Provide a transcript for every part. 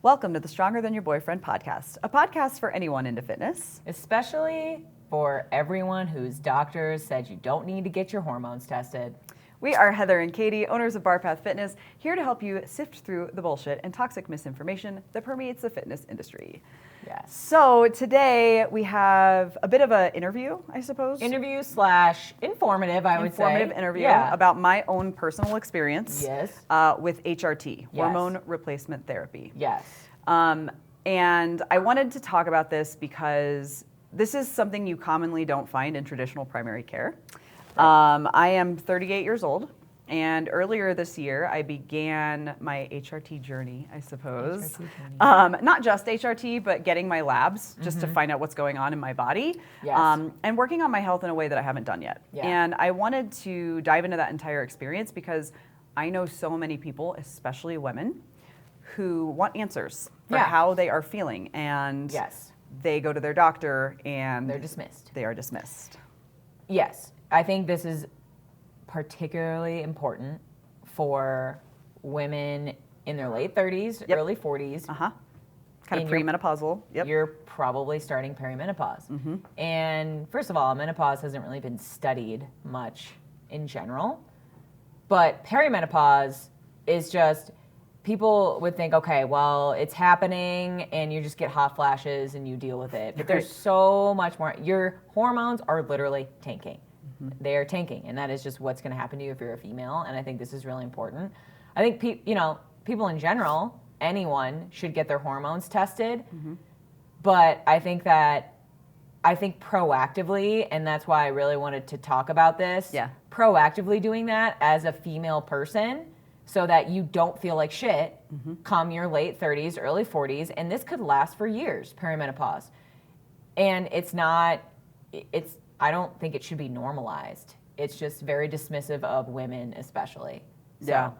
Welcome to the Stronger Than Your Boyfriend podcast, a podcast for anyone into fitness. Especially for everyone whose doctors said you don't need to get your hormones tested. We are Heather and Katie, owners of Barpath Fitness, here to help you sift through the bullshit and toxic misinformation that permeates the fitness industry. Yes. So today we have a bit of an interview, I suppose. Interview / informative, I would say. Informative interview about my own personal experience with HRT, hormone replacement therapy. Yes. And I wanted to talk about this because this is something you commonly don't find in traditional primary care. I am 38 years old, and earlier this year I began my HRT journey, I suppose. Not just HRT, but getting my labs just to find out what's going on in my body, and working on my health in a way that I haven't done yet. Yeah. And I wanted to dive into that entire experience because I know so many people, especially women, who want answers for how they are feeling, and they go to their doctor and they're dismissed. They are dismissed. Yes. I think this is particularly important for women in their late 30s, early 40s. Kind of premenopausal. You're probably starting perimenopause. And first of all, menopause hasn't really been studied much in general. But perimenopause is just, people would think, okay, well, it's happening and you just get hot flashes and you deal with it. But there's so much more. Your hormones are literally tanking. They are tanking, and that is just what's going to happen to you if you're a female, and I think this is really important. I think people in general, anyone should get their hormones tested, but I think proactively, and that's why I really wanted to talk about this, proactively doing that as a female person so that you don't feel like shit come your late 30s, early 40s, and this could last for years, perimenopause. And I don't think it should be normalized. It's just very dismissive of women especially. So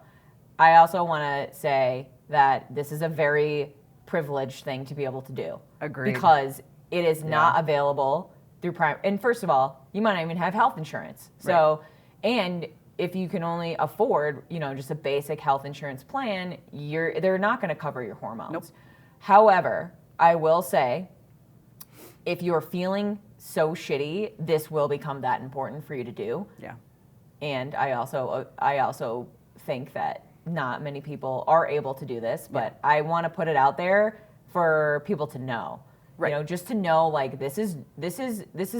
I also want to say that this is a very privileged thing to be able to do. Agreed. Because it is not available through and first of all, you might not even have health insurance. So, and if you can only afford, just a basic health insurance plan, they're not going to cover your hormones. Nope. However, I will say, if you're feeling so shitty, this will become that important for you to do. Yeah. And I also think that not many people are able to do this, but I want to put it out there for people to know. Right. Just to know, like, this is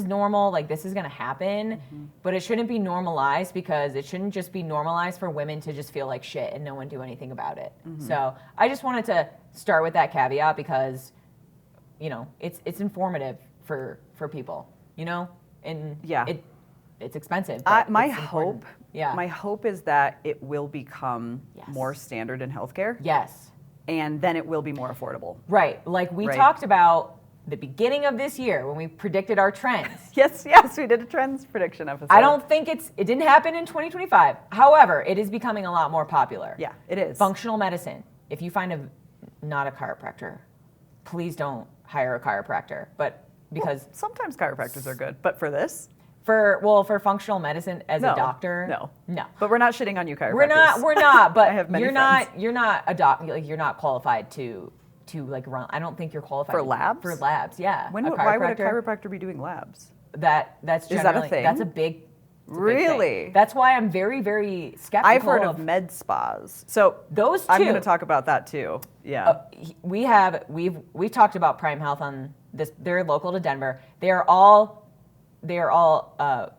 normal, like, this is going to happen, but it shouldn't be normalized, because it shouldn't just be normalized for women to just feel like shit and no one do anything about it. So I just wanted to start with that caveat because, it's informative for people, and it's expensive. My hope is that it will become more standard in healthcare. Yes. And then it will be more affordable. Right. Like we talked about the beginning of this year when we predicted our trends. Yes, we did a trends prediction episode. I don't think it didn't happen in 2025. However, it is becoming a lot more popular. Yeah, it is. Functional medicine. If you find not a chiropractor, please don't hire a chiropractor. But because sometimes chiropractors are good, but for this? For functional medicine as a doctor, no. But we're not shitting on you chiropractors. We're not. But I have many you're friends. not a doc. Like, you're not qualified to like run. I don't think you're qualified for labs. For labs, yeah. Why would a chiropractor be doing labs? That's generally, is that a thing? That's a big. Really? Thing. That's why I'm very, very skeptical. I've heard of med spas. So those two. I'm going to talk about that too. Yeah. We've talked about Prime Health on this. They're local to Denver. They are all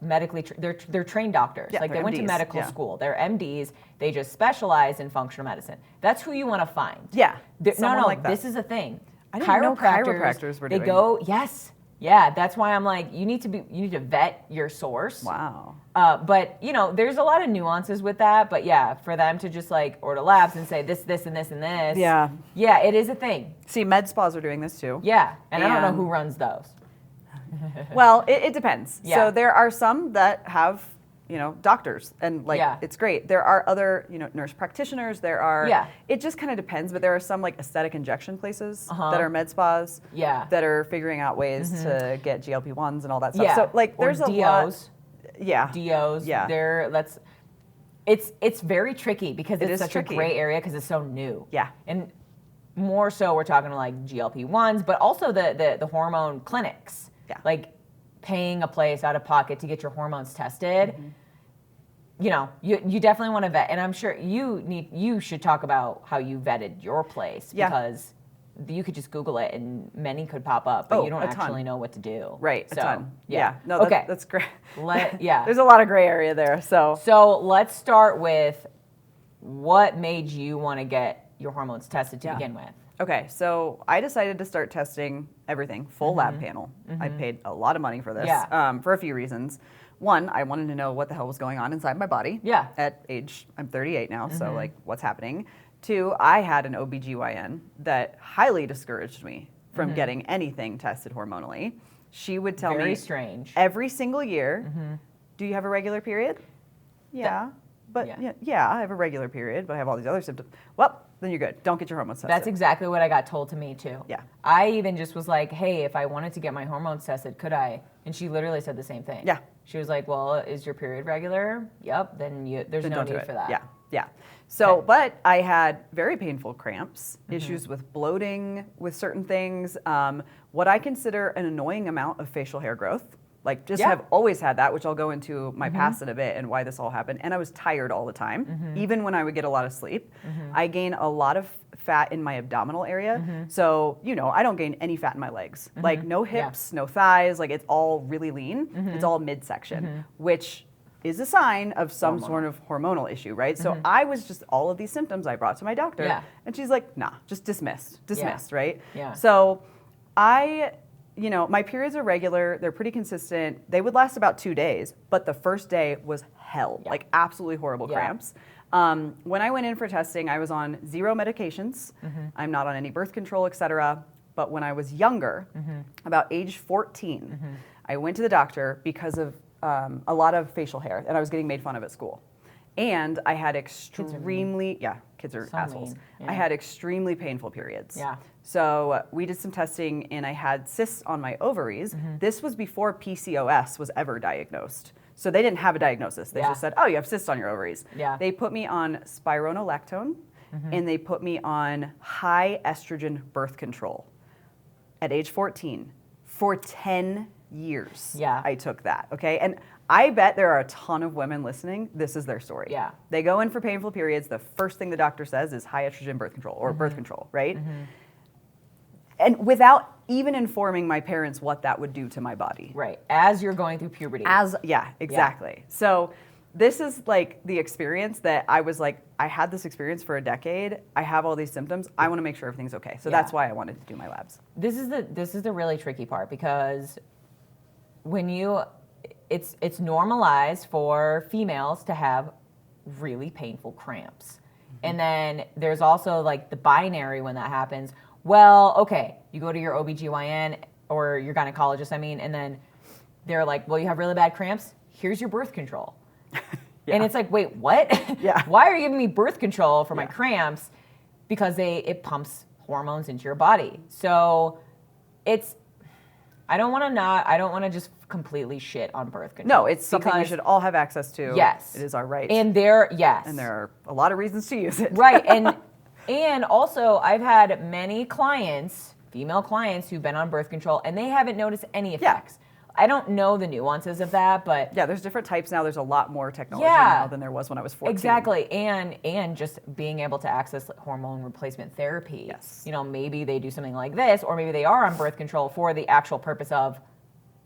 medically. They're trained doctors. Yeah, like they went to MDs. medical school. They're MDs. They just specialize in functional medicine. That's who you want to find. Yeah. No. Like that. This is a thing. I didn't know chiropractors were doing. They go. Yes. Yeah, that's why I'm like, you need to vet your source. Wow. But there's a lot of nuances with that. But yeah, for them to just like order labs and say this, and this, and this. Yeah. Yeah, it is a thing. See, med spas are doing this too. Yeah, and I don't know who runs those. Well, it depends. Yeah. So there are some that have, doctors, and it's great. There are other, nurse practitioners. There are, it just kind of depends, but there are some like aesthetic injection places that are med spas that are figuring out ways to get GLP-1s and all that stuff. Yeah. So like there's or a DOs. lot. Yeah. DOs. Yeah. It's very tricky because it's such a gray area because it's so new. Yeah. And more so we're talking like GLP-1s, but also the hormone clinics. Yeah. Like paying a place out of pocket to get your hormones tested. You know, you definitely want to vet, and I'm sure you should talk about how you vetted your place, because you could just Google it and many could pop up, but you don't actually know what to do. Right, so, a ton. Yeah. No, that's great. There's a lot of gray area there. So let's start with what made you want to get your hormones tested to begin with. Okay, so I decided to start testing everything, full lab panel. I paid a lot of money for this for a few reasons. One, I wanted to know what the hell was going on inside my body. Yeah. I'm 38 now, so like what's happening? Two, I had an OBGYN that highly discouraged me from getting anything tested hormonally. She would tell me Very strange. every single year, do you have a regular period? Yeah. I have a regular period, but I have all these other symptoms. Well, then you're good. Don't get your hormones tested. That's exactly what I got told to me too. Yeah. I even just was like, hey, if I wanted to get my hormones tested, could I? And she literally said the same thing. Yeah. She was like, well, is your period regular? Yep. Then there's no need for that. Yeah. So, but I had very painful cramps, issues with bloating, with certain things, what I consider an annoying amount of facial hair growth. Like just have always had that, which I'll go into my past in a bit and why this all happened. And I was tired all the time, even when I would get a lot of sleep. I gain a lot of fat in my abdominal area. So, I don't gain any fat in my legs. Like no hips, no thighs, like it's all really lean. It's all midsection, which is a sign of some sort of hormonal issue, right? So I was just all of these symptoms I brought to my doctor and she's like, nah, just dismissed, right? Yeah. So my periods are regular. They're pretty consistent. They would last about 2 days, but the first day was hell, like absolutely horrible cramps. When I went in for testing, I was on 0 medications. I'm not on any birth control, et cetera. But when I was younger, about age 14, I went to the doctor because of a lot of facial hair, and I was getting made fun of at school. And I had extremely, kids are assholes. I had extremely painful periods. Yeah. So we did some testing and I had cysts on my ovaries. This was before PCOS was ever diagnosed. So they didn't have a diagnosis. They just said, oh, you have cysts on your ovaries. Yeah. They put me on spironolactone and they put me on high estrogen birth control at age 14 for 10 years. Yeah. I took that, okay? And I bet there are a ton of women listening, this is their story. Yeah. They go in for painful periods, the first thing the doctor says is high estrogen birth control or birth control, right? And without even informing my parents what that would do to my body. Right. As you're going through puberty. Exactly. Yeah. So this is like the experience that I was like, I had this experience for a decade. I have all these symptoms. I want to make sure everything's okay. So that's why I wanted to do my labs. This is the really tricky part, because when it's normalized for females to have really painful cramps. And then there's also like the binary when that happens. Well, okay, you go to your OBGYN or your gynecologist, and then they're like, well, you have really bad cramps. Here's your birth control. And it's like, wait, what? Why are you giving me birth control for my cramps? Because it pumps hormones into your body. So I don't want to just completely shit on birth control. No, it's something we should all have access to. Yes. It is our right. And there are a lot of reasons to use it. Right. And also I've had many clients, female clients, who've been on birth control and they haven't noticed any effects. I don't know the nuances of that, but there's different types now. There's a lot more technology now than there was when I was 14. Exactly. And just being able to access hormone replacement therapy. Yes. Maybe they do something like this, or maybe they are on birth control for the actual purpose of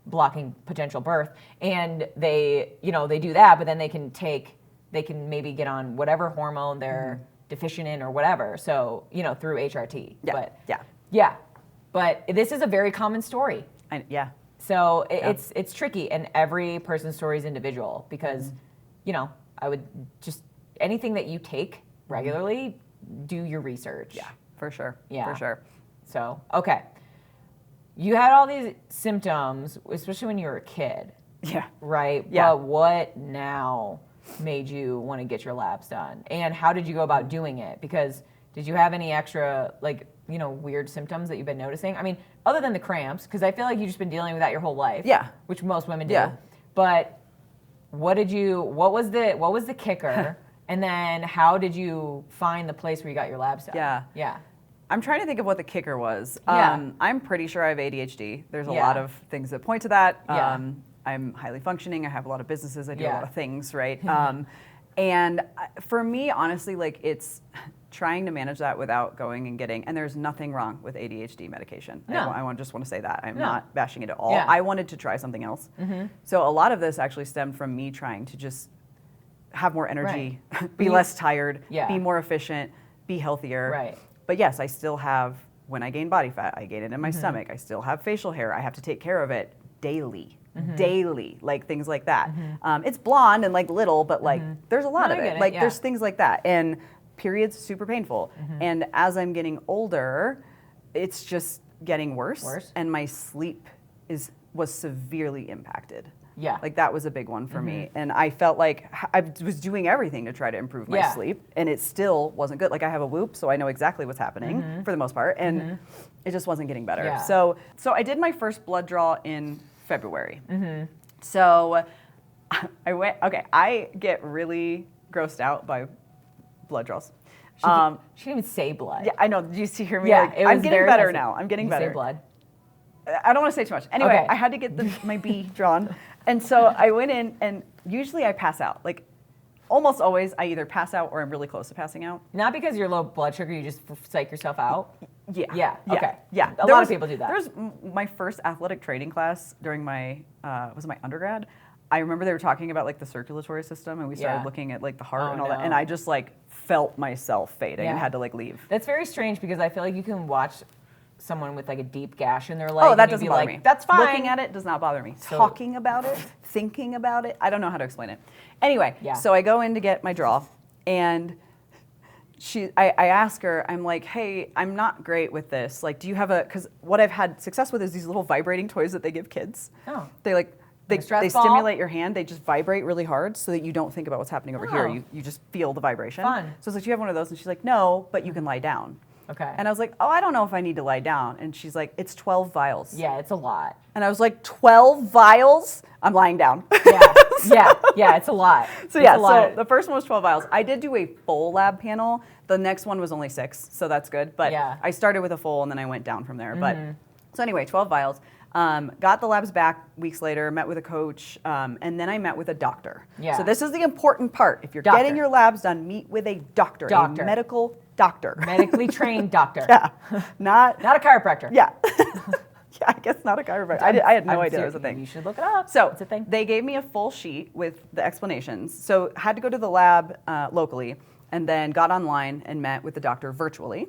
blocking potential birth, and they do that, but then they can maybe get on whatever hormone they're deficient in or whatever. So, through HRT. But this is a very common story. So it's tricky, and every person's story is individual, because, I would just, anything that you take regularly, do your research. Yeah, for sure. Yeah. For sure. So, okay. You had all these symptoms, especially when you were a kid. Yeah. Right? Yeah. But what now made you want to get your labs done? And how did you go about doing it? Because did you have any extra, weird symptoms that you've been noticing? Other than the cramps, because I feel like you've just been dealing with that your whole life. Yeah. Which most women do. Yeah. But what was the kicker? And then how did you find the place where you got your labs done? Yeah. Yeah. I'm trying to think of what the kicker was. Yeah. I'm pretty sure I have ADHD. There's a Yeah. lot of things that point to that. Yeah. I'm highly functioning. I have a lot of businesses. I do a Yeah. lot of things, right? And for me, honestly, like it's trying to manage that without going and getting, and there's nothing wrong with ADHD medication. No. I just want to say that. I'm No. not bashing it at all. Yeah. I wanted to try something else. So a lot of this actually stemmed from me trying to just have more energy, be less tired, Yeah. be more efficient, be healthier. Right. But yes, I still have, when I gain body fat, I gain it in my stomach. I still have facial hair. I have to take care of it daily. Daily, like things like that. It's blonde and like little, but like there's a lot No, of I it. get it, Like yeah. there's things like that. And periods, super painful. And as I'm getting older, it's just getting worse. And my sleep was severely impacted. Yeah. Like that was a big one for me. And I felt like I was doing everything to try to improve my Yeah. sleep, and it still wasn't good. Like I have a Whoop, so I know exactly what's happening for the most part, and it just wasn't getting better. Yeah. So I did my first blood draw in February. So I get really grossed out by blood draws. She didn't even say blood. Yeah, I know. Did you hear me? Yeah, Like, it I'm was getting very better messy. now. I'm getting Did you better. say blood? I don't want to say too much. Anyway, Okay. I had to get my B drawn. And so I went in, and usually I pass out. Like almost always, I either pass out or I'm really close to passing out. Not because you're low blood sugar, you just psych yourself out. Yeah. Yeah, okay. Yeah. A lot of people do that. There's my first athletic training class during my, was it my undergrad? I remember they were talking about like the circulatory system, and we started Yeah. looking at like the heart Oh, and all that. no. And I just like felt myself fading and Yeah. had to like leave. That's very strange because I feel like you can watch someone with like a deep gash in their leg. Oh, and that you'd doesn't be bother like, me. That's fine. Looking at it does not bother me. So- Talking about it, thinking about it, I don't know how to explain it. Anyway, Yeah. so I go in to get my draw, and I ask her, I'm like, hey, I'm not great with this. Like, do you have because what I've had success with is these little vibrating toys that they give kids. Oh. They stress ball? stimulate your hand. They just vibrate really hard so that you don't think about what's happening over here. Oh. You just feel the vibration. Fun. So it's like, do you have one of those? And she's like, no, but you can lie down. Okay. And I was like, oh, I don't know if I need to lie down. And she's like, it's 12 vials. Yeah, it's a lot. And I was like, 12 vials? I'm lying down. Yeah, yeah, it's a lot. So It's yeah, a lot. so the first one was 12 vials. I did do a full lab panel. The next one was only 6, so that's good. But Yeah. I started with a full, and then I went down from there. But so anyway, 12 vials. Got the labs back weeks later, met with a coach, and then I met with a doctor. Yeah. So this is the important part. If you're Doctor. getting your labs done, meet with a doctor. Doctor. A medical doctor. Medically trained doctor. Yeah. Not Not a chiropractor. Yeah. Yeah, I guess not a chiropractor. I had no I'm idea that serious. was a thing. You should look it up. So it's a thing. they gave me a full sheet with the explanations. So had to go to the lab locally, and then got online and met with the doctor virtually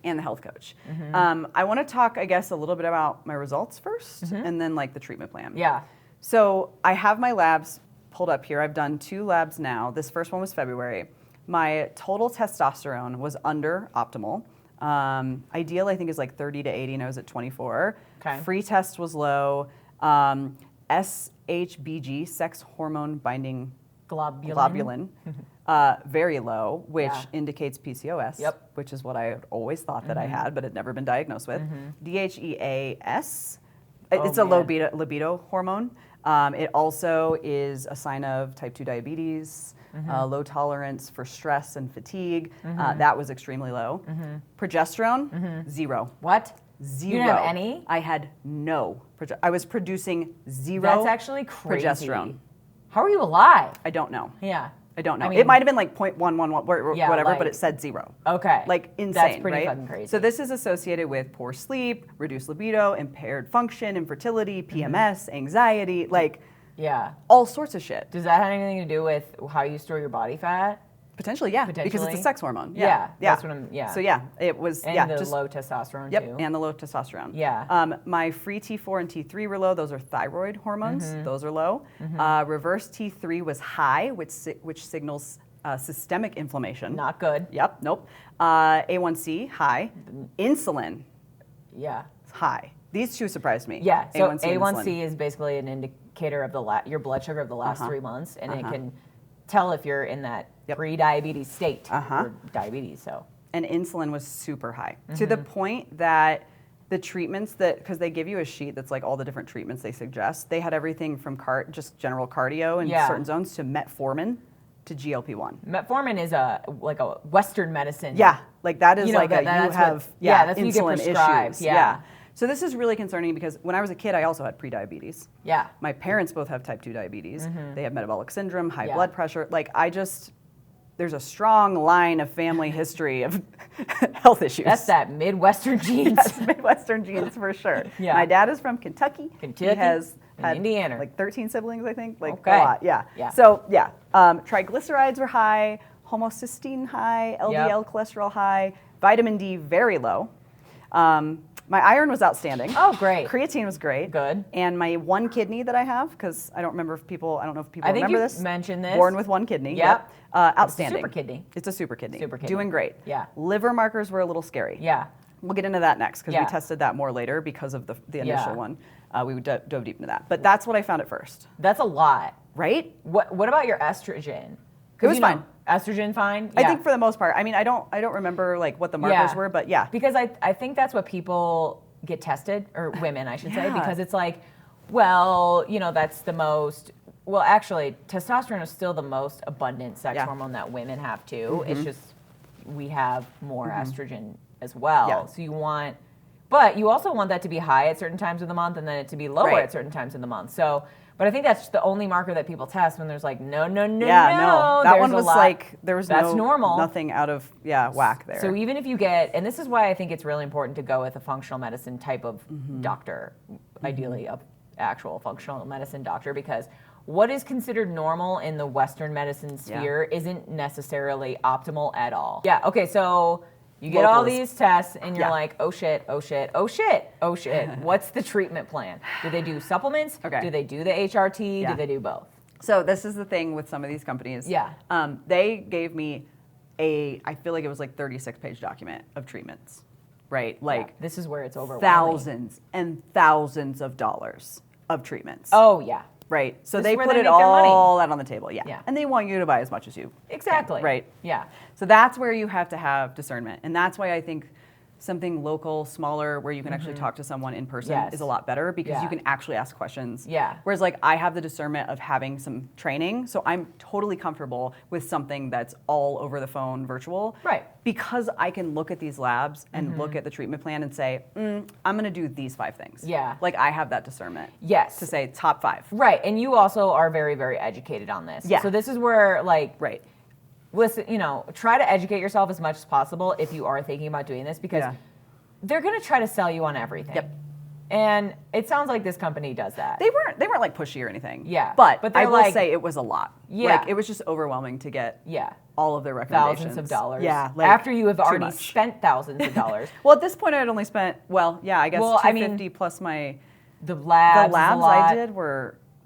and the health coach. I want to talk, I guess, a little bit about my results first, and then like the treatment plan. Yeah. So I have my labs pulled up here. I've done 2 labs now. This first one was February. My total testosterone was under optimal. Ideal, I think, is like 30 to 80, and I was at 24. Okay. Free test was low. SHBG, sex hormone binding globulin, very low, which Yeah. indicates PCOS, Yep. which is what I had always thought that I had, but had never been diagnosed with. DHEAS, it's a low man. libido hormone. It also is a sign of type 2 diabetes, low tolerance for stress and fatigue. That was extremely low. Progesterone, 0. What? 0. You didn't have any? I had no. I was producing 0 That's actually crazy. progesterone. How are you alive? I don't know. Yeah. I don't know. I mean- It might have been like 0.111, Yeah, whatever, like- but it said 0. Okay. Like insane, That's pretty right? fucking crazy. So this is associated with poor sleep, reduced libido, impaired function, infertility, PMS, anxiety, like Yeah. all sorts of shit. Does that have anything to do with how you store your body fat? Potentially, yeah, because it's Potentially? a sex hormone. Yeah, that's what I'm- yeah. So yeah, it was And the just low testosterone Yep, too. and the low testosterone. Yeah. My free T4 and T3 were low. Those are thyroid hormones. Those are low. Reverse T3 was high, which signals systemic inflammation. Not good. Yep. Nope. A1C high. Insulin Yeah. high. These 2 surprised me. Yeah. So A1C and A1C insulin. is basically an indicator of your blood sugar of the last 3 months, and it Uh-huh. can tell if you're in that Yep. pre-diabetes state Uh-huh. or diabetes. So And insulin was super high to the point that the treatments because they give you a sheet that's like all the different treatments they suggest. They had everything from just general cardio in Yeah. certain zones to metformin. to GLP-1. Metformin is like a Western medicine. Yeah, like that is like that's that's what you get insulin prescribed. issues. Yeah. So this is really concerning because when I was a kid, I also had prediabetes. Yeah. My parents both have type 2 diabetes. They have metabolic syndrome, high Yeah. blood pressure. Like there's a strong line of family history of health issues. That's that Midwestern genes. Yes, Midwestern genes for sure. Yeah. My dad is from Kentucky. He has and had Indiana. like 13 siblings, I think. Like Okay. a lot. Yeah. Yeah. So yeah, triglycerides were high, homocysteine high, LDL Yep. cholesterol high, vitamin D very low. My iron was outstanding. Oh, great. Creatine was great. Good. And my one kidney that I have, because I don't know if people I think remember you this. mentioned this. Born with one kidney. Yep. Outstanding. Super kidney. It's a super kidney. Super kidney. Doing great. Yeah. Liver markers were a little scary. Yeah. We'll get into that next because Yeah. we tested that more later because of the initial Yeah. one. We dove deep into that. But that's what I found at first. That's a lot. Right? What about your estrogen? It was fine. Estrogen fine? I Yeah. think for the most part. I mean, I don't remember like what the markers were, but yeah. Because I think that's what people get tested, or women, I should say, Yeah. because it's like, well, that's the most. Well, actually, testosterone is still the most abundant sex Yeah. hormone that women have too. It's just we have more estrogen as well. Yeah. So but you also want that to be high at certain times of the month, and then it to be lower Right. at certain times of the month. So. But I think that's the only marker that people test when there's like, no. Yeah, no. That there's one a was lot. like, there was That's normal. nothing out of whack there. So even if you get, and this is why I think it's really important to go with a functional medicine type of doctor, ideally a actual functional medicine doctor, because what is considered normal in the Western medicine sphere isn't necessarily optimal at all. Yeah, okay, so you get all Locals. these tests and you're Yeah. like, oh shit, oh shit, oh shit, oh shit. What's the treatment plan? Do they do supplements? Okay. Do they do the HRT? Yeah. Do they do both? So this is the thing with some of these companies. Yeah. They gave me I feel like it was like 36-page document of treatments, right? Like Yeah, this is where it's overwhelming. thousands and thousands of dollars of treatments. Oh yeah. Right. So This they is where put they it make their money. all out on the table. Yeah. Yeah. And they want you to buy as much as you Exactly. can, right? Yeah. So that's where you have to have discernment. And that's why I think something local, smaller, where you can actually talk to someone in person Yes. is a lot better because Yeah. you can actually ask questions. Yeah. Whereas like I have the discernment of having some training, so I'm totally comfortable with something that's all over the phone, virtual. Right. Because I can look at these labs and look at the treatment plan and say, I'm gonna do these 5 things. Yeah. Like I have that discernment. Yes. To say top 5. Right, and you also are very, very educated on this. Yeah. So this is where, like, Right. listen, try to educate yourself as much as possible if you are thinking about doing this, because Yeah. they're going to try to sell you on everything. Yep. And it sounds like this company does that. They weren't like pushy or anything. Yeah, But but I they're will like- say it was a lot. Yeah. Like it was just overwhelming to get Yeah. all of their recommendations. Thousands of dollars. Yeah. Like, after you have too already much. spent thousands of dollars. Well, at this point I had only spent I guess Well, I mean, $250 plus my The labs, the labs is a lot. I did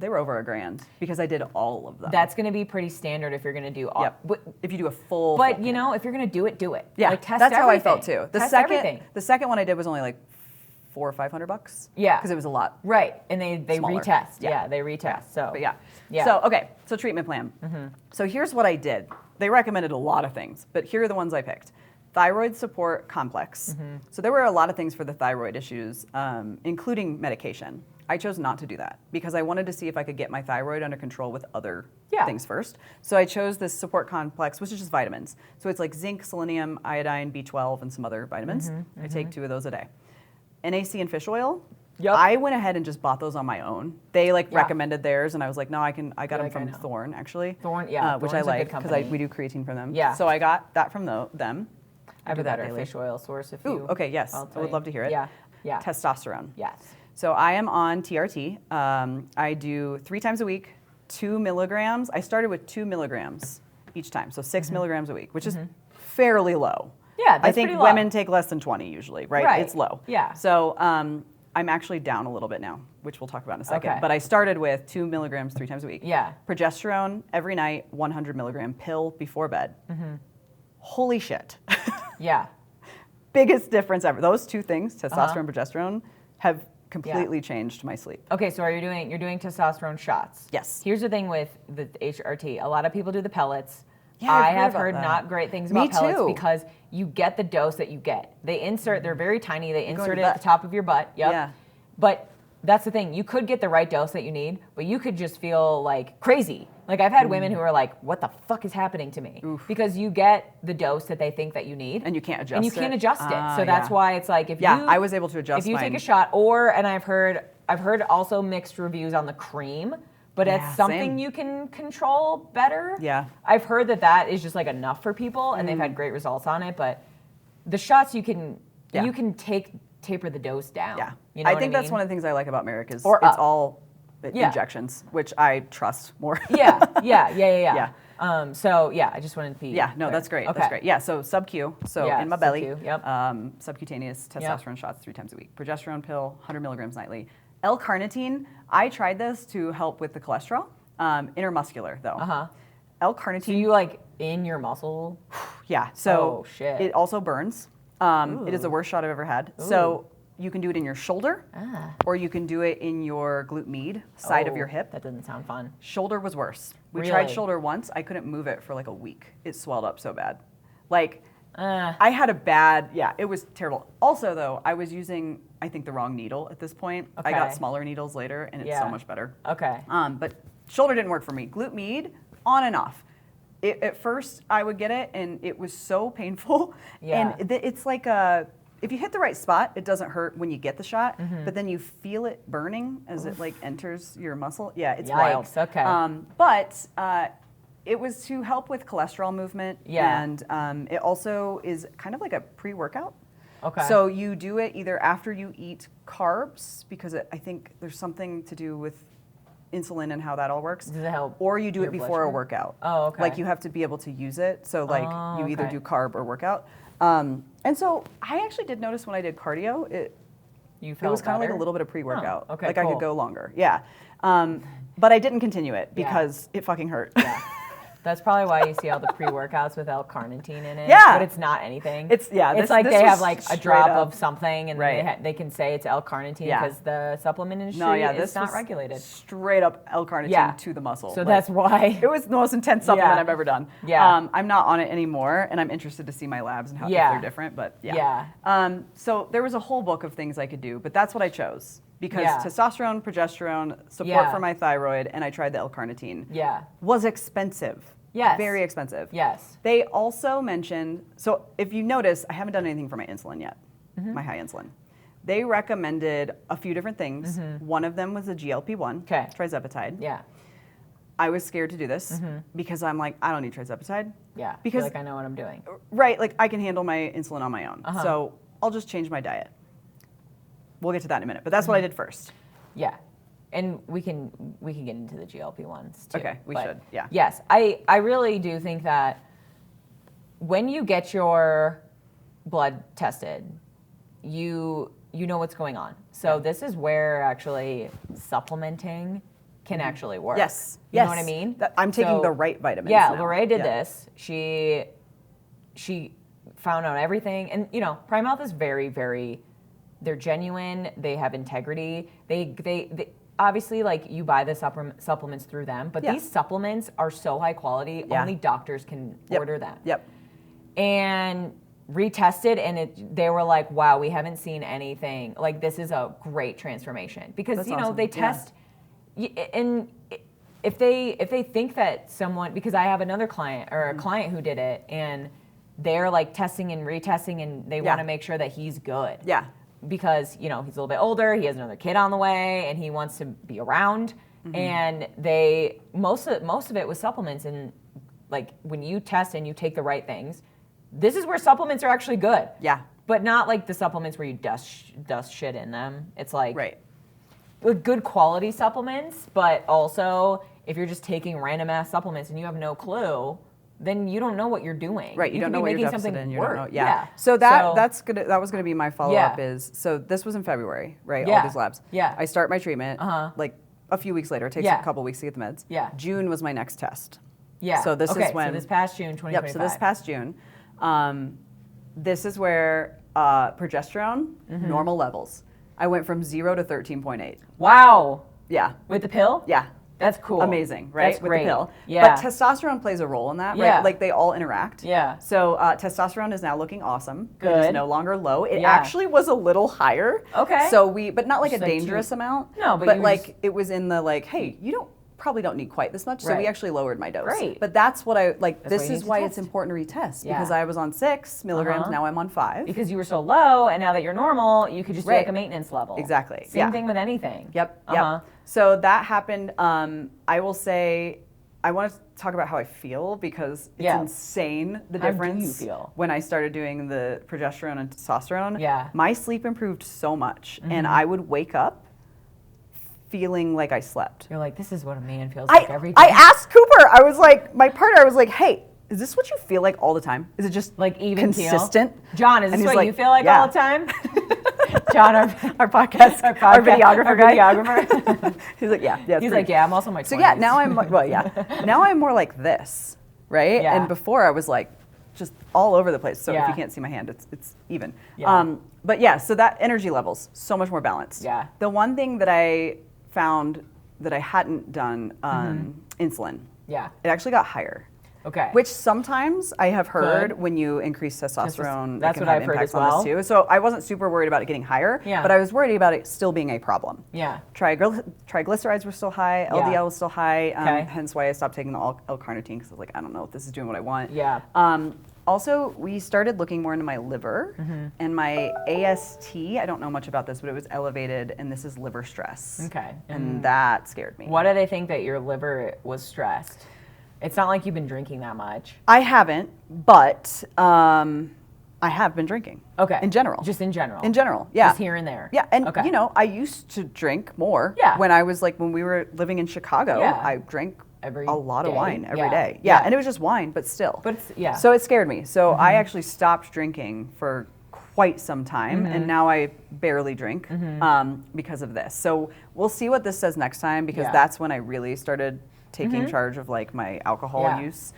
they were over $1,000 because I did all of them. That's going to be pretty standard if you're going to do all. Yep. But, If you do a full but full you know, if you're going to do it, do it. Yeah, Like, test that's how I everything. felt too. Test everything. The second one I did was only like $400 or $500. Yeah. Because it was a lot. Right, and they Smaller. retest. Yeah. Yeah, they retest. So, But yeah. Yeah. So okay. So treatment plan. So here's what I did. They recommended a lot of things, but here are the ones I picked. Thyroid support complex. So there were a lot of things for the thyroid issues, including medication. I chose not to do that because I wanted to see if I could get my thyroid under control with other Yeah. things first. So I chose this support complex, which is just vitamins. So it's like zinc, selenium, iodine, B12, and some other vitamins. I take 2 of those a day. NAC and fish oil. Yep. I went ahead and just bought those on my own. They Yeah. recommended theirs, and I was like, no, I got You're them like, I from know. Thorne actually. Thorne, yeah, which Thorne's I a good like because company. we do creatine from them. Yeah. So I got that from them. I have do a that better daily. fish oil source if Ooh, you. okay, yes, I'll I tell would you. love to hear it. Yeah, yeah. Testosterone. Yes. So I am on TRT. I do 3 times a week, 2 milligrams. I started with 2 milligrams each time, so 6 milligrams a week, which is fairly low. Yeah, I that's think pretty low. women take less than 20 usually, right? Right. It's low. Yeah. So I'm actually down a little bit now, which we'll talk about in a second. Okay. But I started with 2 milligrams 3 times a week. Yeah. Progesterone every night, 100 milligram pill before bed. Holy shit. Yeah. Biggest difference ever. Those 2 things, testosterone and progesterone, have completely changed my sleep. Okay, so you're doing testosterone shots. Yes. Here's the thing with the HRT. A lot of people do the pellets. Yeah, I I've heard have about heard that. not great things Me about pellets too. because you get the dose that you get. They insert, they're very tiny, they go in insert your it at butt. the top of your butt. Yep. Yeah. But that's the thing. You could get the right dose that you need, but you could just feel like crazy. Like I've had women who are like, what the fuck is happening to me? Oof. Because you get the dose that they think that you need. And you can't adjust it. And you can't adjust it. So that's why it's like if you... I was able to adjust if you mine. take a shot, and I've heard also mixed reviews on the cream, but it's something you can control better. Yeah. I've heard that is just like enough for people and they've had great results on it, but the shots you can taper the dose down. Yeah. You know I think what that's one of the things I like about Merrick is Or it's up. all injections, which I trust more. Yeah. So I just wanted to be clear. That's great. Okay. That's great. Yeah, so sub-Q, in my belly. Sub-Q, yep. Subcutaneous testosterone shots 3 times a week. Progesterone pill, 100 milligrams nightly. L-carnitine, I tried this to help with the cholesterol. Intermuscular though. L-carnitine. So you like in your muscle? Yeah. So oh, shit. It also burns. It is the worst shot I've ever had. Ooh. So you can do it in your shoulder, or you can do it in your glute med, side of your hip. That doesn't sound fun. Shoulder was worse. We Really? tried shoulder once. I couldn't move it for like a week. It swelled up so bad. Like, I had a bad, it was terrible. Also though, I was using, I think, the wrong needle at this point. Okay. I got smaller needles later and it's so much better. Okay. But shoulder didn't work for me. Glute med, on and off. At first I would get it and it was so painful. Yeah. And it's like if you hit the right spot, it doesn't hurt when you get the shot, but then you feel it burning as it like enters your muscle. Yeah, it's wild. Okay. But it was to help with cholesterol movement. Yeah. And it also is kind of like a pre-workout. Okay. So you do it either after you eat carbs, because I think there's something to do with insulin and how that all works. Does it help? Or you do your it blood before a sugar? workout. Oh, okay. Like you have to be able to use it. So like you either okay. do carb or workout. And so I actually did notice when I did cardio, it was kind of like a little bit of pre-workout. Oh, okay, like cool. I could go longer. Yeah. But I didn't continue it because it fucking hurt. Yeah. That's probably why you see all the pre-workouts with L-carnitine in it. Yeah. But it's not anything. It's It's like this they was have like a drop up. of something and they can say it's L-carnitine because the supplement industry is not regulated. Straight up L-carnitine to the muscle. So that's why. It was the most intense supplement I've ever done. Yeah. I'm not on it anymore and I'm interested to see my labs and how if they're different, but so there was a whole book of things I could do, but that's what I chose. Because testosterone, progesterone, support for my thyroid, and I tried the L-carnitine. Yeah. Was expensive. Yes. Very expensive. Yes. They also mentioned, so if you notice, I haven't done anything for my insulin yet, my high insulin. They recommended a few different things. One of them was a GLP-1, trizepatide. Yeah. I was scared to do this because I'm like, I don't need trizepatide. Yeah. Because like I know what I'm doing. Right. Like I can handle my insulin on my own. So I'll just change my diet. We'll get to that in a minute, but that's what I did first. Yeah. And we can get into the GLP-1s too. Okay, we should, yeah. Yes, I really do think that when you get your blood tested, you know what's going on. So this is where actually supplementing can actually work. Yes. You know what I mean? I'm taking the right vitamins Yeah, now. Lorraine did this. She found out everything. And, you know, Prime Health is very, very, they're genuine. They have integrity. They obviously, like, you buy the supplements through them, but these supplements are so high quality, only doctors can order them. Yep. And retested, and they were like, wow, we haven't seen anything. Like, this is a great transformation. Because, That's you know, awesome. they test, and if they think that someone, because I have another client, or a client who did it, and they're, like, testing and retesting, and they want to make sure that he's good. Yeah. Because, you know, he's a little bit older, he has another kid on the way, and he wants to be around. And most of it was supplements. And like, when you test and you take the right things, this is where supplements are actually good. Yeah. But not like the supplements where you dust shit in them. It's like with good quality supplements, but also if you're just taking random ass supplements and you have no clue, then you don't know what you're doing. Right, you don't know what you're deficit in. You don't know. Yeah. So that was gonna be my follow up. Is so this was in February, right? All these labs. Yeah. I start my treatment. Like a few weeks later. It takes a couple weeks to get the meds. Yeah. June was my next test. Yeah. So this is when. So this past June, 2025. Yep. So this past June, this is where progesterone normal levels. I went from 0 to 13.8. Wow. Yeah. With the pill? Yeah. That's cool. Amazing, right? That's with great. the pill. Yeah. But testosterone plays a role in that, right? Yeah. Like they all interact. Yeah. So testosterone is now looking awesome. Good. It is no longer low. It actually was a little higher. Okay. So but not like Just a like dangerous amount. No, but you like just- it was in the like, hey, you don't probably don't need quite this much. So Right. we actually lowered my dose. Great. But that's what I like. That's why This you is need to why test. it's important to retest Yeah. because I was on 6 milligrams. Uh-huh. Now I'm on 5. Because you were so low, and now that you're normal, you could just do like Right. a maintenance level. Exactly. Same Yeah. thing with anything. Yep. Uh-huh. Yep. So that happened. I will say, I want to talk about how I feel because it's Yeah. insane the How do difference you feel? when I started doing the progesterone and testosterone. Yeah. My sleep improved so much, and I would wake up feeling like I slept. You're like, this is what a man feels like every day. I asked Cooper. I was like, my partner. I was like, hey. Is this what you feel like all the time? Is it just like even keel? consistent? John, is And this he's what like, you feel like yeah. all the time? John, our podcast, our videographer our guy. videographer. He's like, yeah. He's like, yeah, I'm also in my 20s. So yeah, now I'm well, yeah. Now I'm more like this, right? Yeah. And before I was like just all over the place. So if Yeah. you can't see my hand, it's even. Yeah. But yeah, so that energy levels so much more balanced. Yeah. The one thing that I found that I hadn't done, insulin. Yeah. It actually got higher. Okay. Which sometimes I have heard Good. when you increase testosterone, it that's can what have I've heard impacts as on well. this too. So I wasn't super worried about it getting higher, Yeah. but I was worried about it still being a problem. Yeah. Triglycerides were still high, LDL was still high, Okay. hence why I stopped taking the L-carnitine because I was like, I don't know if this is doing what I want. Yeah. Also, we started looking more into my liver and my AST. I don't know much about this, but it was elevated, and this is liver stress. Okay. And that scared me. Why do they think that your liver was stressed? It's not like you've been drinking that much. I haven't, but I have been drinking. Okay. In general. Just in general. In general, yeah. Just here and there. Yeah, and Okay. you know, I used to drink more. Yeah. When I was like, when we were living in Chicago, Yeah. I drank Every a lot of day? wine every Yeah. day. Yeah. And it was just wine, but still. But it's, yeah. So it scared me. So I actually stopped drinking for quite some time, and now I barely drink because of this. So we'll see what this says next time because Yeah. that's when I really started taking charge of like my alcohol Yeah. use.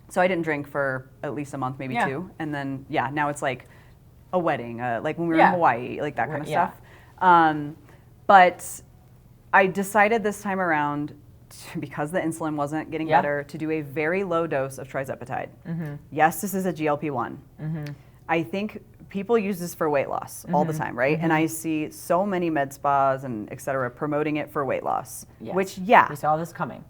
So I didn't drink for at least a month, maybe Yeah. 2, and then now it's like a wedding, like when we were Yeah. in Hawaii, like that kind of Yeah. stuff. But I decided this time around, because the insulin wasn't getting Yeah. better, to do a very low dose of trizepatide. Yes, this is a GLP-1. I think people use this for weight loss all the time, right? And I see so many med spas and et cetera promoting it for weight loss, Yes. which, We saw this coming.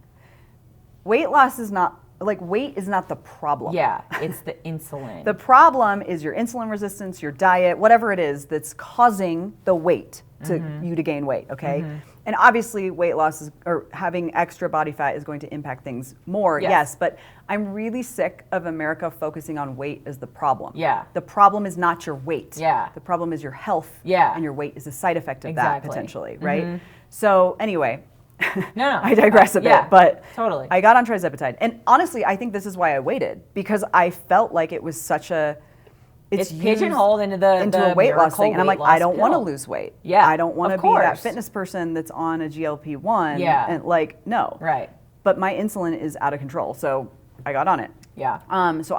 weight loss is not, like weight is not the problem. Yeah. It's the insulin. The problem is your insulin resistance, your diet, whatever it is that's causing the weight to you to gain weight, okay? And obviously weight loss is, or having extra body fat is going to impact things more, yes, but I'm really sick of America focusing on weight as the problem. Yeah. The problem is not your weight. Yeah. The problem is your health. Yeah. And your weight is a side effect of Exactly. that potentially, right? So anyway, No. I digress a bit, Yeah, but totally. I got on trizepatide. And honestly, I think this is why I waited, because I felt like it was such a, It's used pigeonholed into the a weight loss miracle thing. And I'm weight like, I loss don't want to pill. lose weight. Yeah, I don't want to of be that course. fitness person that's on a GLP-1. Yeah. And like, no. Right. But my insulin is out of control. So I got on it. Yeah. So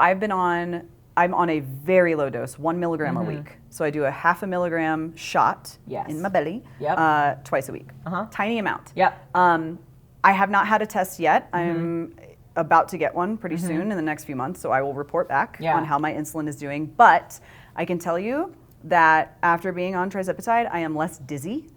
I'm on a very low dose, 1 milligram a week. So I do a 0.5 milligram shot Yes. in my belly Yep. twice a week. Tiny amount. Yep. I have not had a test yet. I'm about to get one pretty soon in the next few months, so I will report back Yeah. on how my insulin is doing. But I can tell you that after being on trizepatide, I am less dizzy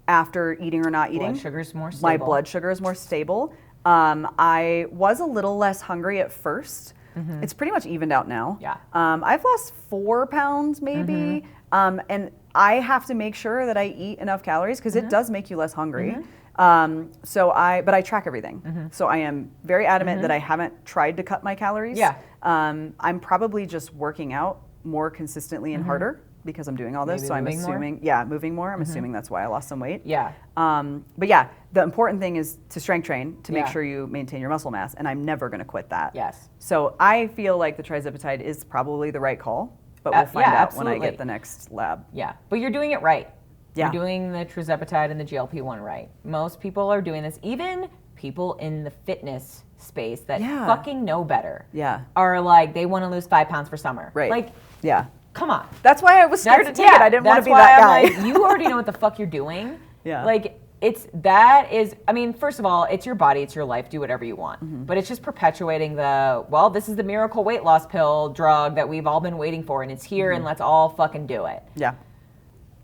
after eating or not eating. Blood sugar's more My stable. blood sugar is more stable. I was a little less hungry at first. It's pretty much evened out now. Yeah. I've lost 4 pounds maybe, and I have to make sure that I eat enough calories because it does make you less hungry. But I track everything. So I am very adamant that I haven't tried to cut my calories. Yeah. I'm probably just working out more consistently and harder because I'm doing all this. Maybe so I'm moving more? assuming, moving more. I'm assuming that's why I lost some weight. Yeah. But yeah, the important thing is to strength train to make Yeah. sure you maintain your muscle mass, and I'm never going to quit that. Yes. So I feel like the trizepatide is probably the right call, but we'll find yeah, out when I absolutely. get the next lab. Yeah. But you're doing it right. Yeah. You're doing the trizepatide and the GLP-1 right. Most people are doing this. Even people in the fitness space that Yeah. fucking know better. Yeah. Are like, they want to lose 5 pounds for summer. Right. Like, Yeah. come on. That's why I was scared to take it. I didn't want to that's be why that I'm guy. like, you already know what the fuck you're doing. Yeah. Like, I mean, first of all, it's your body, it's your life, do whatever you want. But it's just perpetuating this is the miracle weight loss pill drug that we've all been waiting for, and it's here, and let's all fucking do it. Yeah.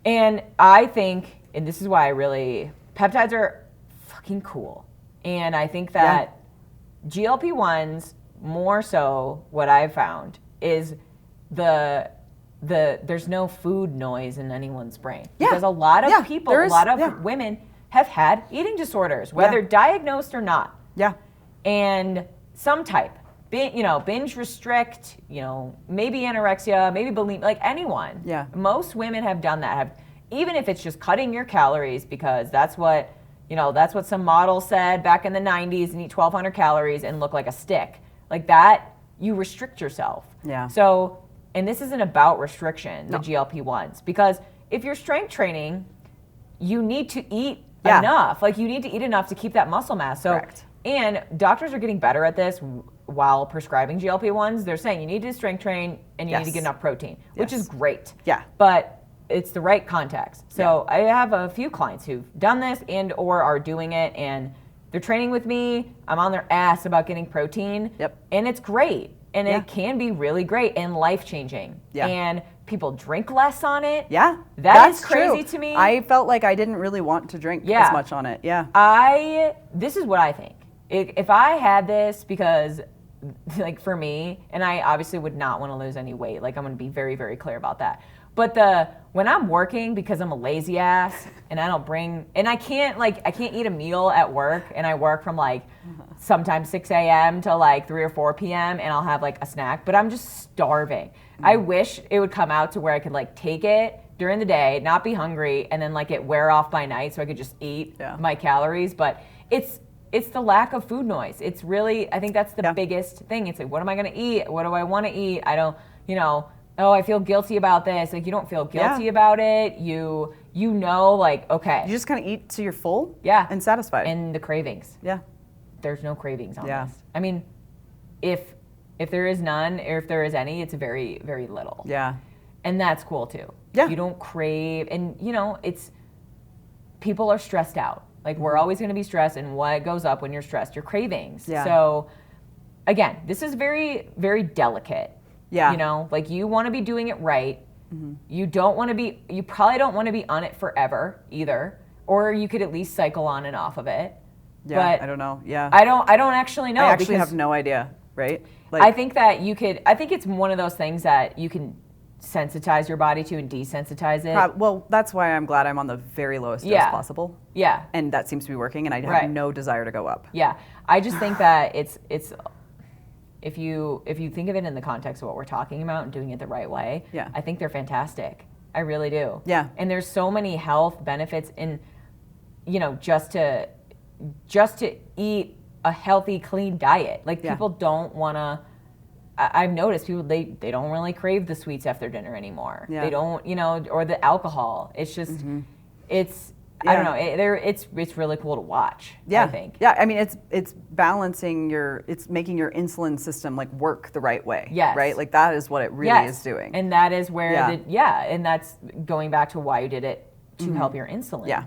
And I think, and this is why peptides are fucking cool. And I think that GLP-1s, more so what I've found is there's no food noise in anyone's brain. Because a lot of people, a lot of women have had eating disorders, whether diagnosed or not. Yeah. And some type, binge restrict, maybe anorexia, maybe bulimia, like anyone. Yeah. Most women have done that. Even if it's just cutting your calories, because that's what some model said back in the 90s, and eat 1,200 calories and look like a stick. Like that, you restrict yourself. Yeah. So, and this isn't about restriction, the GLP-1s, because if you're strength training, you need to eat enough. Like you need to eat enough to keep that muscle mass. So, correct. And doctors are getting better at this while prescribing GLP-1s. They're saying you need to strength train and you need to get enough protein, which is great. Yeah. But it's the right context. So I have a few clients who've done this and or are doing it, and they're training with me. I'm on their ass about getting protein. Yep. And it's great. And it can be really great and life-changing. Yeah. And people drink less on it. Yeah. That's crazy to me. I felt like I didn't really want to drink as much on it. Yeah. This is what I think. If I had this, because like for me, and I obviously would not want to lose any weight. Like I'm going to be very, very clear about that. But when I'm working, because I'm a lazy ass and I can't eat a meal at work, and I work from like sometimes 6 a.m. to like 3 or 4 p.m. and I'll have like a snack, but I'm just starving. I wish it would come out to where I could like take it during the day, not be hungry, and then like it wear off by night so I could just eat my calories. But it's the lack of food noise. It's really, I think that's the biggest thing. It's like, what am I going to eat? What do I want to eat? I don't, oh, I feel guilty about this. Like you don't feel guilty about it. You like, okay. You just kind of eat till you're full. Yeah. And satisfied. And the cravings. Yeah. There's no cravings on this. I mean, if there is none, or if there is any, it's very, very little. Yeah. And that's cool too. Yeah. You don't crave, and people are stressed out. Like we're always going to be stressed, and what goes up when you're stressed? Your cravings. Yeah. So again, this is very, very delicate. Yeah. Like you want to be doing it right. Mm-hmm. You probably don't want to be on it forever either, or you could at least cycle on and off of it. Yeah, but I don't know. Yeah. I don't actually know. I actually have no idea, right? Like, I think that I think it's one of those things that you can sensitize your body to and desensitize it. Well, that's why I'm glad I'm on the very lowest dose possible. Yeah. And that seems to be working, and I have no desire to go up. Yeah. I just think that it's if you think of it in the context of what we're talking about and doing it the right way, I think they're fantastic. I really do. Yeah. And there's so many health benefits in, just to eat a healthy, clean diet. Like people don't want to. I've noticed people they don't really crave the sweets after dinner anymore. Yeah. They don't, or the alcohol. It's just it's. I don't know. It's really cool to watch. Yeah. I think. Yeah. I mean, it's balancing it's making your insulin system like work the right way. Yes. Right. Like that is what it really is doing. And that is where and that's going back to why you did it to help your insulin. Yeah.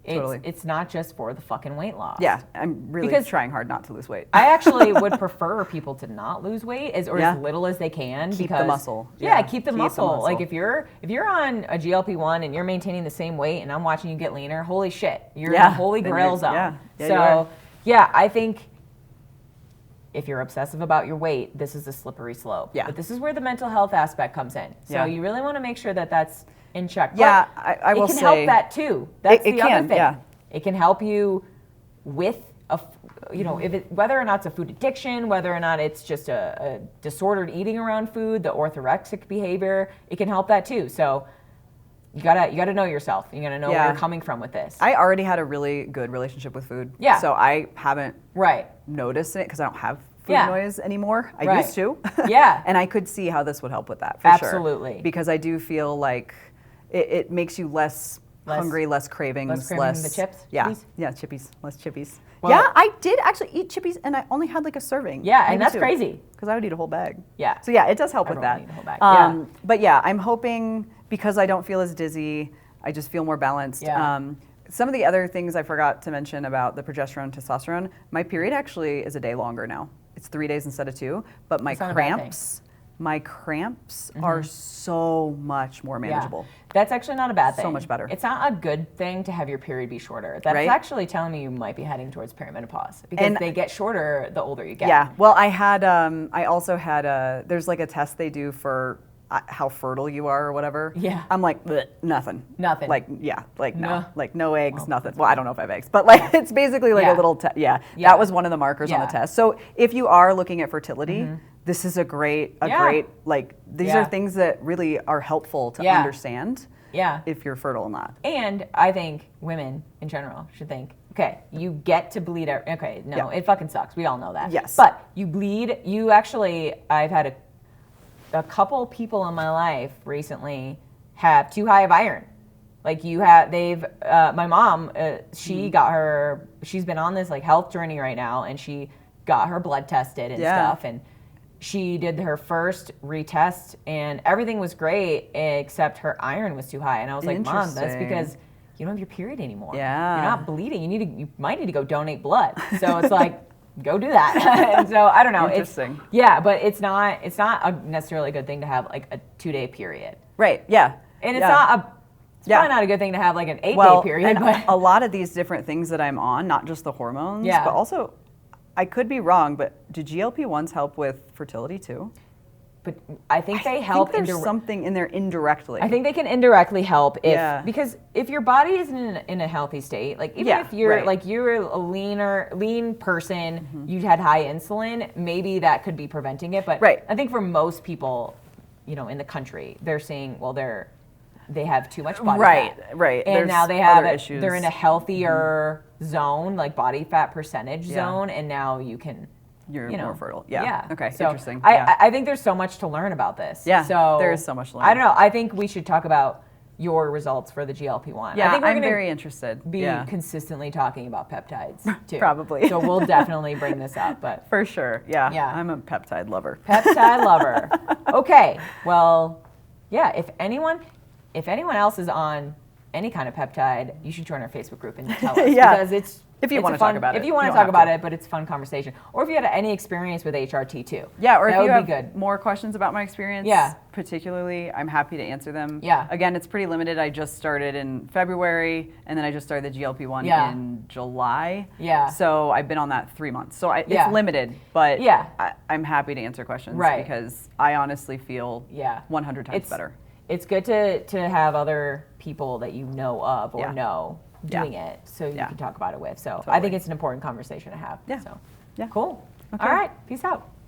Totally. It's not just for the fucking weight loss. Yeah, I'm really trying hard not to lose weight. I actually would prefer people to not lose weight as little as they can. Keep the muscle. Yeah, keep the muscle. Like if you're on a GLP-1 and you're maintaining the same weight and I'm watching you get leaner, holy shit, you're in the holy grail zone. So I think if you're obsessive about your weight, this is a slippery slope. Yeah. But this is where the mental health aspect comes in. So you really want to make sure that that's in check. Yeah, I will say. It can help that too. That's the other thing. Yeah. It can help you with whether or not it's a food addiction, whether or not it's just a disordered eating around food, the orthorexic behavior, it can help that too. So you gotta know yourself. You gotta know where you're coming from with this. I already had a really good relationship with food. Yeah. So I haven't noticed it because I don't have food noise anymore. I used to. Yeah. And I could see how this would help with that for sure. Absolutely. Because I do feel like it makes you less hungry, less cravings, less craving the chips. Yeah, Chippies? Yeah, chippies, less chippies. Well, yeah, I did actually eat chippies, and I only had like a serving. Yeah, and that's crazy because I would eat a whole bag. Yeah. So yeah, it does help with that. Eat a whole bag. But yeah, I'm hoping because I don't feel as dizzy, I just feel more balanced. Yeah. Some of the other things I forgot to mention about the progesterone, testosterone, my period actually is a day longer now. It's 3 days instead of 2, but my cramps my cramps are so much more manageable. Yeah. That's actually not a bad thing. So much better. It's not a good thing to have your period be shorter. That's right? actually telling me you might be heading towards perimenopause because they get shorter the older you get. Yeah. Well, I also had there's like a test they do for how fertile you are or whatever. Yeah. I'm like, nothing. Nothing. Like, yeah, like no. No. Like no eggs, nothing. Well, I don't know if I have eggs, but like it's basically like a little, that was one of the markers on the test. So if you are looking at fertility, this is a great, like, these are things that really are helpful to understand if you're fertile or not. And I think women in general should think, okay, you get to bleed. Okay, no, it fucking sucks. We all know that. Yes. But you bleed, I've had a couple people in my life recently have too high of iron. Like my mom, she's been on this like health journey right now, and she got her blood tested and stuff, and she did her first retest and everything was great except her iron was too high. And I was like, Mom, that's because you don't have your period anymore. Yeah. You're not bleeding. You might need to go donate blood. So it's like, go do that. And so I don't know. Interesting. But it's not necessarily a good thing to have like a 2-day period. Right. Yeah. And it's probably not a good thing to have like an 8-day period. And a lot of these different things that I'm on, not just the hormones, but also, I could be wrong, but do GLP-1s help with fertility too? But I think they help. There's something in there indirectly. I think they can indirectly help because if your body isn't in a healthy state, like even if you're like you're a lean person, you had high insulin, maybe that could be preventing it. But I think for most people, in the country, they're saying, well, they have too much body fat. Right. And there's now they have issues. They're in a healthier zone, like body fat percentage zone, and now you're more fertile. Yeah. Okay. So interesting. I think there's so much to learn about this. Yeah. So there is so much to learn. I don't know. I think we should talk about your results for the GLP-1. Yeah, I'm very interested. Be consistently talking about peptides too. Probably. So we'll definitely bring this up, but for sure. Yeah. I'm a peptide lover. Peptide lover. Okay. Well, yeah. If anyone else is on any kind of peptide, you should join our Facebook group and tell us because if you want to talk about it. If you want to talk about it, but it's a fun conversation. Or if you had any experience with HRT too. Yeah, or if you have more questions about my experience, particularly, I'm happy to answer them. Yeah. Again, it's pretty limited. I just started in February, and then I just started the GLP-1 in July. Yeah. So I've been on that 3 months. So it's limited, but I'm happy to answer questions because I honestly feel 100 times better. It's good to have other people that you know of or know doing it so you can talk about it with. So I think it's an important conversation to have. Yeah. So cool. Okay. All right. Peace out.